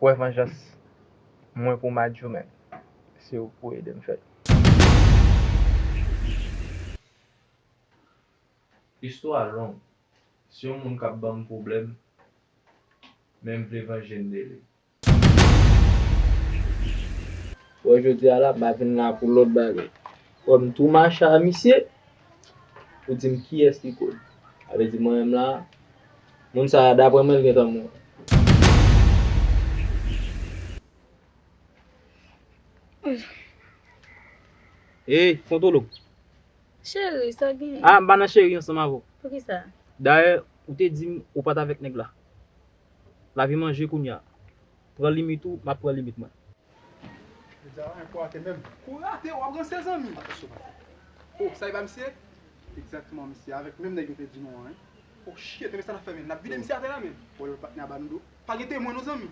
Pou vengeance mwen pou madjou men. Se ou pou ede m fè. Histoire long. Si yon moun kap ban problem, men vle venjen de li. Wè jodi a la, ba vin la pou lot bagay. Wè m tou mancha a misye, ou di m ki eski kod. Ave di mwen m la, moun sa dapre men gen tan moun. Hey, Fontolo. Chéri, ça gen. Ah, mbana chéri ensemble avec. Pour qui ça? D'ailleurs, ou te dit ou pas avec nèg là. La vie manger kounya. Prend limite ou, m'a prend limite moi. Je dis un quoi que même. Couraté, on va 16 ans. Attention. Oh, ça va monsieur? Exactement monsieur, avec même nèg te dit non hein. Oh shit, mais ça la fait même. La vie monsieur à là même. Pour le partenaire banou. Pas guetter moi nos amis.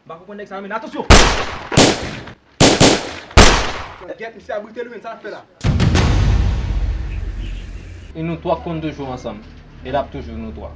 Ba comprendre nèg ça mais attention. Get monsieur abriter lui, ça la fait là. Et nous trois comptons toujours ensemble. Et là toujours nous trois.